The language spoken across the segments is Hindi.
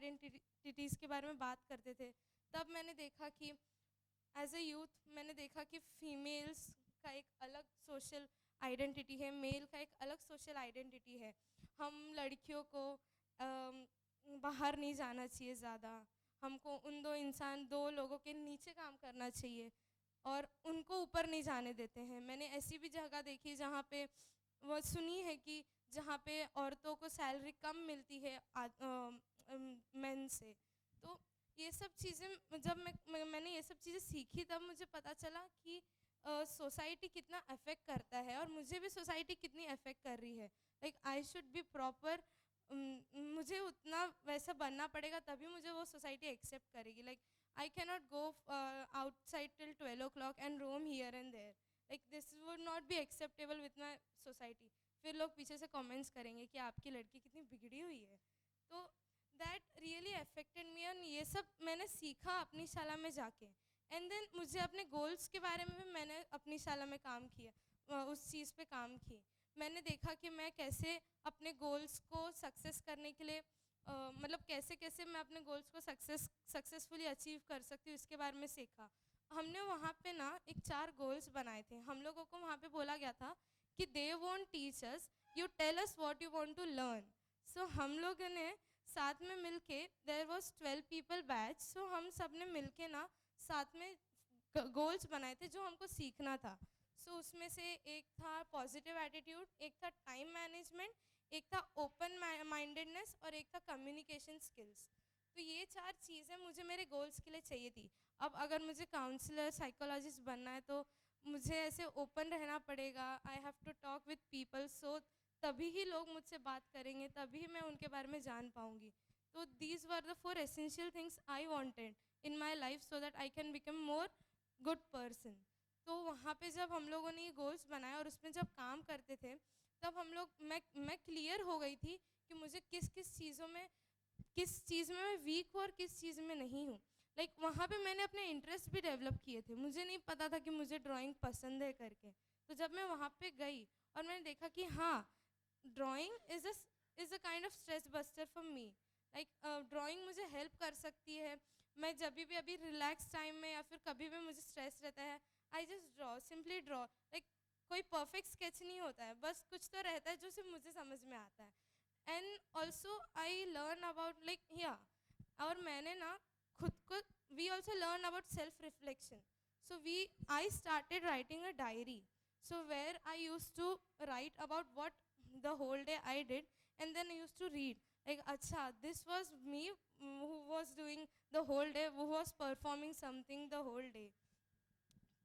आइडेंटिटीज़ के बारे में बात करते थे, तब मैंने देखा कि एज ए यूथ मैंने देखा कि फीमेल्स का एक अलग सोशल आइडेंटिटी है, मेल का एक अलग सोशल आइडेंटिटी है। हम लड़कियों को बाहर नहीं जाना चाहिए ज़्यादा, हमको उन दो लोगों के नीचे काम करना चाहिए और उनको ऊपर नहीं जाने देते हैं। मैंने ऐसी भी जगह देखी जहाँ पे वो सुनी है कि जहाँ पे औरतों को सैलरी कम मिलती है मेन से। तो ये सब चीज़ें जब मैंने ये सब चीज़ें सीखी, तब मुझे पता चला कि सोसाइटी कितना अफेक्ट करता है और मुझे भी सोसाइटी कितनी अफेक्ट कर रही है। Like I should be proper, मुझे उतना वैसा बनना पड़ेगा तभी मुझे वो सोसाइटी एक्सेप्ट करेगी। Like I cannot go outside till 12 o'clock and roam here and there, like this would not be acceptable with my society. फिर लोग पीछे से कमेंट्स करेंगे कि आपकी लड़की कितनी बिगड़ी हुई है। तो दैट रियली अफेक्टेड मी, और ये सब मैंने सीखा अपनी शाला में जाके। एंड देन मुझे अपने गोल्स के बारे में भी मैंने अपनी शाला में काम किया, उस चीज़ पे काम की। मैंने देखा कि मैं कैसे अपने गोल्स को सक्सेस करने के लिए मतलब कैसे कैसे मैं अपने गोल्स को सक्सेसफुली अचीव कर सकती हूँ, इसके बारे में सीखा। हमने वहाँ पे ना एक 4 गोल्स बनाए थे। हम लोगों को वहाँ पे बोला गया था कि they won't teach us, you tell us what you want to learn. So हम लोगों ने साथ में मिलके, there was 12 people batch, so हम सब ने मिलके ना साथ में गोल्स बनाए थे जो हमको सीखना था। सो उसमें से एक था पॉजिटिव एटीट्यूड, एक था टाइम मैनेजमेंट, एक था ओपन माइंडेडनेस और एक था कम्युनिकेशन स्किल्स। तो ये 4 चीज़ें मुझे मेरे गोल्स के लिए चाहिए थी। अब अगर मुझे काउंसलर साइकोलॉजिस्ट बनना है तो मुझे ऐसे ओपन रहना पड़ेगा, I have to talk with people, so तभी ही लोग मुझसे बात करेंगे, तभी मैं उनके बारे में जान पाऊँगी। तो these were the 4 essential things I wanted in my life so that I can become more good person. तो वहाँ पे जब हम लोगों ने ये गोल्स बनाए और उसमें जब काम करते थे, तब हम लोग मैं क्लियर हो गई थी कि मुझे किस किस चीज़ में मैं वीक हूँ और किस चीज़ में नहीं हूँ। लाइक वहाँ पे मैंने अपने इंटरेस्ट भी डेवलप किए थे। मुझे नहीं पता था कि मुझे ड्राइंग पसंद है करके। तो जब मैं वहाँ पे गई और मैंने देखा कि हाँ, drawing is a kind of stress buster for me. Like drawing मुझे हेल्प कर सकती है। मैं जब भी अभी रिलैक्स टाइम में या फिर कभी भी मुझे स्ट्रेस रहता है, I just draw, simply draw. Like कोई परफेक्ट स्केच नहीं होता है, बस कुछ तो रहता है जो सिर्फ मुझे समझ में आता है। And also I learn about like yeah, और मैंने ना खुद को, we also learn about self reflection. So I started writing a diary, so where I used to write about what the whole day I did, and then I used to read like acha, this was me, who was doing the whole day, who was performing something the whole day.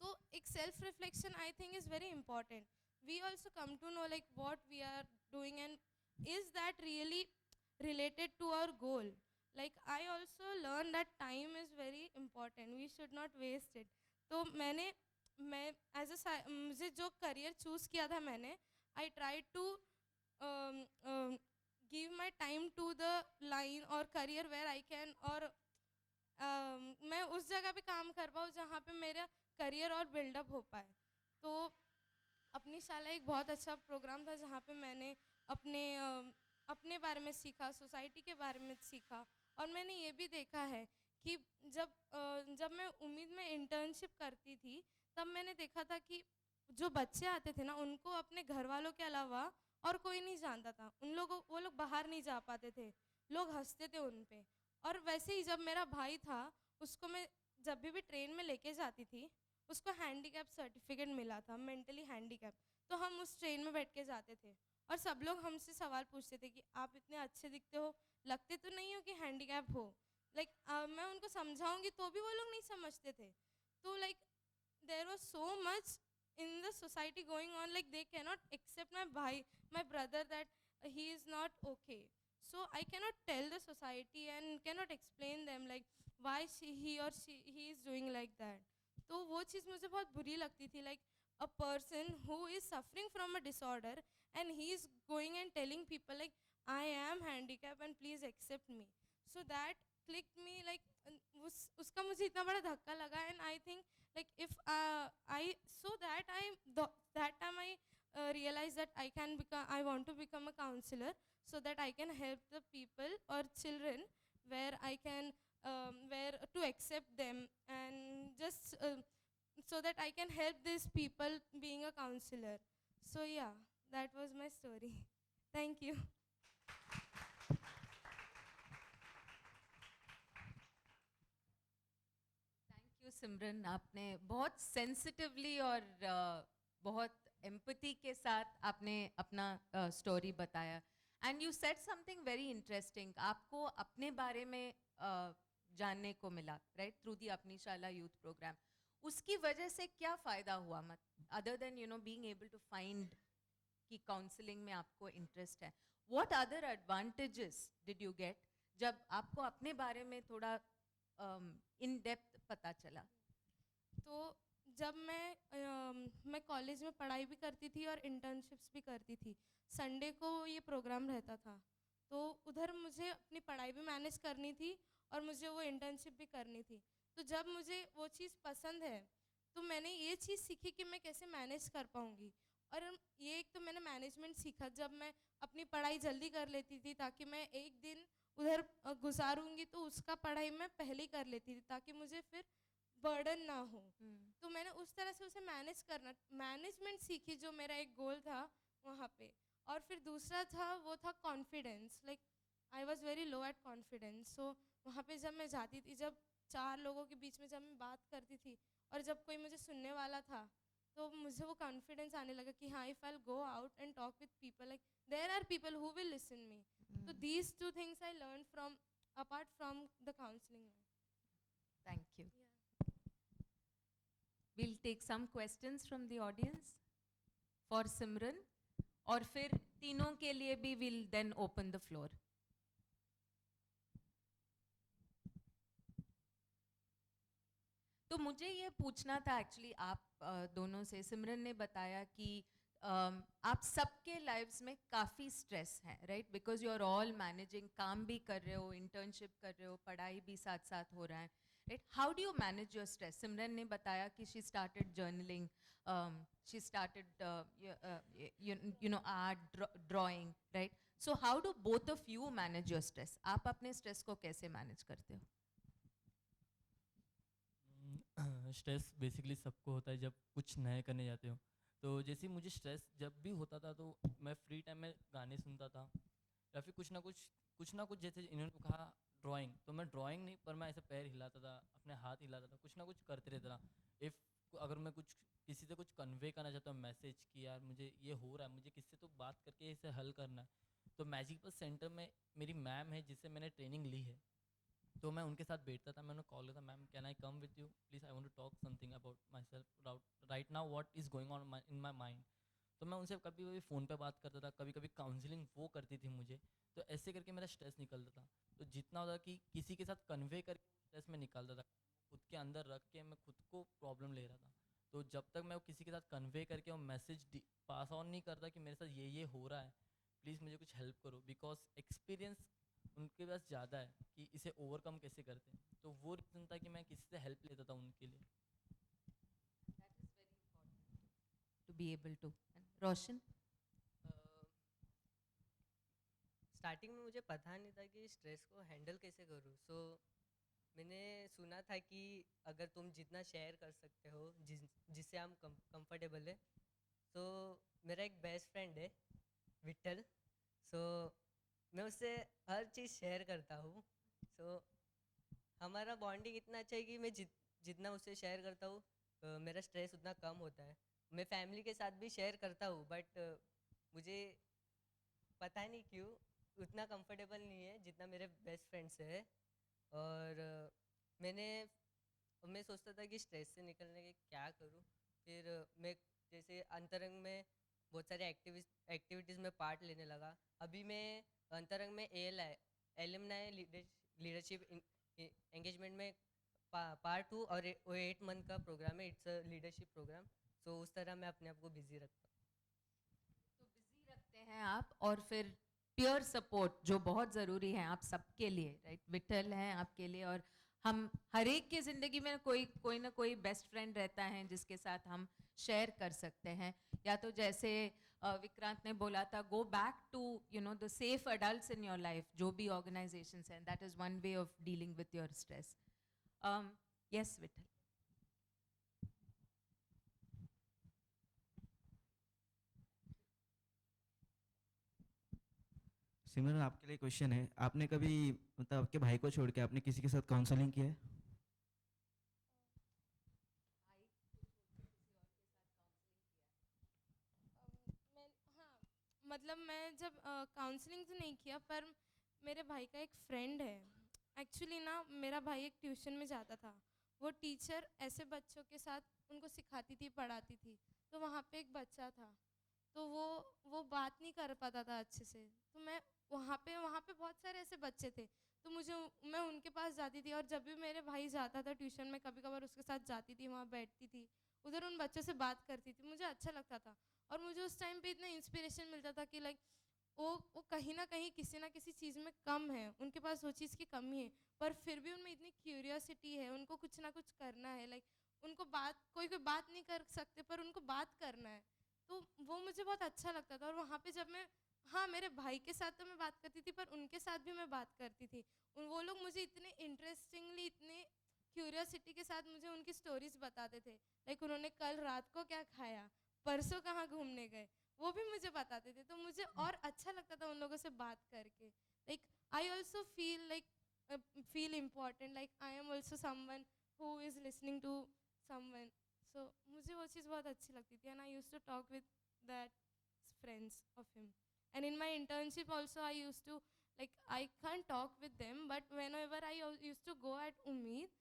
So एक self reflection I think is very important. We also come to know like what we are doing and is that really related to our goal. Like I also learned that time is very important, we should not waste it. तो मैं एज ए मुझे जो करियर चूज़ किया था मैंने, I try to give my time to the line और करियर वेयर आई कैन, और मैं उस जगह पे काम कर पाऊँ जहाँ पे मेरा करियर और बिल्डअप हो पाए। तो अपनी शाला एक बहुत अच्छा प्रोग्राम था जहाँ पे मैंने अपने बारे में सीखा, सोसाइटी के बारे में सीखा। और मैंने ये भी देखा है कि जब मैं उम्मीद में इंटर्नशिप करती थी, तब मैंने देखा था कि जो बच्चे आते थे ना, उनको अपने घर वालों के अलावा और कोई नहीं जानता था। वो लोग बाहर नहीं जा पाते थे, लोग हंसते थे उन पे। और वैसे ही जब मेरा भाई था, उसको मैं जब भी ट्रेन में लेके जाती थी, उसको हैंडीकैप सर्टिफिकेट मिला था, मेंटली हैंडीकैप। तो हम उस ट्रेन में बैठ के जाते थे और सब लोग हमसे सवाल पूछते थे कि आप इतने अच्छे दिखते हो, लगते तो नहीं हो कि हैंडीकैप हो। लाइक मैं उनको समझाऊंगी तो भी वो लोग नहीं समझते थे। तो like there was so much in the society going on, like they cannot accept my brother that he is not okay. So I cannot tell the society and cannot explain them like why he is doing like that. तो वो चीज़ मुझे बहुत बुरी लगती थी, like a person who is suffering from a disorder and he is going and telling people like I am handicapped and please accept me. So that clicked me, like उसका मुझे इतना बड़ा धक्का लगा। And I think like if that time I realized that I want to become a counselor so that I can help the people or children where I can, where to accept them, and just so that I can help these people being a counselor. So yeah, that was my story. Thank you. Thank you Simran, आपने बहुत सेंसिटिवली और बहुत एम्पैथी के साथ आपने अपना स्टोरी बताया. And you said something very interesting. आपको अपने बारे में जानने को मिला, राइट, थ्रू दी अपनी शाला यूथ प्रोग्राम. उसकी वजह से क्या फ़ायदा हुआ, मत other than being able to find कि काउंसलिंग में आपको इंटरेस्ट है, what other advantages did you get जब आपको अपने बारे में थोड़ा इन डेप्थ पता चला? तो जब मैं कॉलेज में पढ़ाई भी करती थी और इंटर्नशिप्स भी करती थी. संडे को ये प्रोग्राम रहता था, तो उधर मुझे अपनी पढ़ाई भी मैनेज करनी थी और मुझे वो इंटर्नशिप भी करनी थी. तो जब मुझे वो चीज़ पसंद है, तो मैंने ये चीज़ सीखी कि मैं कैसे मैनेज कर पाऊँगी. और ये एक तो मैंने मैनेजमेंट सीखा जब मैं अपनी पढ़ाई जल्दी कर लेती थी, ताकि मैं एक दिन उधर गुजारूंगी तो उसका पढ़ाई मैं पहले ही कर लेती थी, ताकि मुझे फिर बर्डन ना हो. तो मैंने उस तरह से उसे मैनेज करना, मैनेजमेंट सीखी, जो मेरा एक गोल था वहाँ पे. और फिर दूसरा था, वो था confidence. Like I was very low at confidence. So वहाँ पे जब मैं जाती थी, जब 4 लोगों के बीच में जब मैं बात करती थी और जब कोई मुझे सुनने वाला था, तो मुझे वो कॉन्फिडेंस आने लगा कि हाँ, if I go out and talk with people, like there are people who will listen me. So these two things I learned from, apart from the counseling. Thank you. Yeah. We'll take some questions from the audience for Simran, और फिर तीनों के लिए भी we'll then open the floor. तो मुझे ये पूछना था एक्चुअली आप दोनों से. सिमरन ने बताया कि आप सबके लाइव्स में काफ़ी स्ट्रेस है, right, because you are all managing, काम भी कर रहे हो, इंटर्नशिप कर रहे हो, पढ़ाई भी साथ साथ हो रहा है, right. How do you manage your stress? Simran ने बताया कि she started journaling, she started art, drawing, right. So how do both of you manage your stress? आप अपने स्ट्रेस को कैसे मैनेज करते हो? स्ट्रेस बेसिकली सबको होता है जब कुछ नए करने जाते हो. तो जैसे मुझे स्ट्रेस जब भी होता था, तो मैं फ्री टाइम में गाने सुनता था, या फिर कुछ ना कुछ जैसे इन्होंने कहा ड्राइंग, तो मैं ड्राइंग नहीं, पर मैं ऐसे पैर हिलाता था, अपने हाथ हिलाता था, कुछ ना कुछ करते रहता था. इफ़ अगर मैं कुछ किसी से कुछ कन्वे करना चाहता हूँ, मैसेज कि यार मुझे ये हो रहा है, मुझे किससे तो बात करके इसे हल करना है, तो मैजिक बस सेंटर में मेरी मैम है जिससे मैंने ट्रेनिंग ली है, तो मैं उनके साथ बैठता था. मैं उन्हें कॉल करता, ma'am can I come with you please, I want to talk something about myself right now, what is going on in my mind. तो मैं उनसे कभी कभी फ़ोन पे बात करता था, कभी कभी काउंसलिंग वो करती थी मुझे. तो ऐसे करके मेरा स्ट्रेस निकलता था. तो जितना होता कि किसी के साथ कन्वे करके स्ट्रेस में निकालता था, खुद के अंदर रख के मैं खुद को प्रॉब्लम ले रहा था. तो जब तक मैं किसी के साथ कन्वे करके वो मैसेज पास ऑन नहीं करता कि मेरे साथ ये हो रहा है, प्लीज़ मुझे कुछ हेल्प करो, बिकॉज एक्सपीरियंस उनके पास ज़्यादा है कि इसे ओवरकम कैसे करते हैं. तो वो रीज़न था कि मैं किसी से हेल्प लेता था उनके लिए. That is very important to be able to. Roshan? Starting में मुझे पता नहीं था कि स्ट्रेस को हैंडल कैसे करूँ. सो मैंने सुना था कि अगर तुम जितना शेयर कर सकते हो, जिससे हम कंफर्टेबल है. तो मेरा एक बेस्ट फ्रेंड है विट्ठल. सो मैं उससे हर चीज़ शेयर करता हूँ. सो हमारा बॉन्डिंग इतना अच्छा है कि मैं जितना उससे शेयर करता हूँ मेरा स्ट्रेस उतना कम होता है. मैं फैमिली के साथ भी शेयर करता हूँ, बट मुझे पता नहीं क्यों उतना कंफर्टेबल नहीं है जितना मेरे बेस्ट फ्रेंड से है. और मैं सोचता था कि स्ट्रेस से निकलने के क्या करूँ. फिर मैं जैसे अंतरंग में बहुत सारे एक्टिविटीज़ में पार्ट लेने लगा. अभी मैं अंतरंग में एलुमनाई लीडरशिप एंगेजमेंट में पार्ट 2 और 8 मंथ का प्रोग्राम है. It's a leadership programme. So उस तरह मैं अपने आप को बिजी रखता हूँ. तो बिजी रखते हैं आप, और फिर पीयर सपोर्ट जो बहुत ज़रूरी है आप सबके लिए, राइट. विठल हैं आपके लिए, और हम हर एक की ज़िंदगी में कोई ना कोई बेस्ट फ्रेंड रहता है जिसके साथ हम शेयर कर सकते हैं. या तो जैसे विक्रांत ने बोला था, go back to you know the safe adults in your life, जो भी ऑर्गेनाइजेशंस हैं, that is one way of dealing with your stress. Yes Vitthal. Simran, आपके लिए क्वेश्चन है, आपने कभी मतलब आपके भाई को छोड़ के आपने किसी के साथ काउंसलिंग किया है? मैं हाँ, मतलब मैं जब काउंसलिंग तो नहीं किया, पर मेरे भाई का एक फ्रेंड है. एक्चुअली ना मेरा भाई एक ट्यूशन में जाता था. वो टीचर ऐसे बच्चों के साथ उनको सिखाती थी, पढ़ाती थी. तो वहाँ पे एक बच्चा था, तो वो बात नहीं कर पाता था अच्छे से. तो मैं वहाँ पे बहुत सारे ऐसे बच्चे थे, तो मैं उनके पास जाती थी. और जब भी मेरे भाई जाता था ट्यूशन में, कभी कभार उसके साथ जाती थी, वहाँ बैठती थी, उधर उन बच्चों से बात करती थी. मुझे अच्छा लगता था, और मुझे उस टाइम पे इतना इंस्पिरेशन मिलता था कि लाइक वो कहीं ना किसी चीज़ में कम है, उनके पास वो चीज़ की कमी है, पर फिर भी उनमें इतनी क्यूरियोसिटी है, उनको कुछ ना कुछ करना है. लाइक उनको कोई बात नहीं कर सकते, पर उनको बात करना है. तो वो मुझे बहुत अच्छा लगता था. और वहाँ पे जब मैं, हाँ, मेरे भाई के साथ तो मैं बात करती थी, पर उनके साथ भी मैं बात करती थी. वो लोग मुझे इतने इंटरेस्टिंगली, इतने क्यूरियोसिटी के साथ मुझे उनकी स्टोरीज बताते थे. लाइक उन्होंने कल रात को क्या खाया, परसों कहाँ घूमने गए, वो भी मुझे बताते थे. तो मुझे और अच्छा लगता था उन लोगों से बात करके. Like I also feel important, like I am also someone who is listening to someone. So मुझे वो चीज़ बहुत अच्छी लगती थी. And I use to talk with that friends of him. And in my internship also, I used to, like, I can't talk with them, but whenever I used to go at Umeed,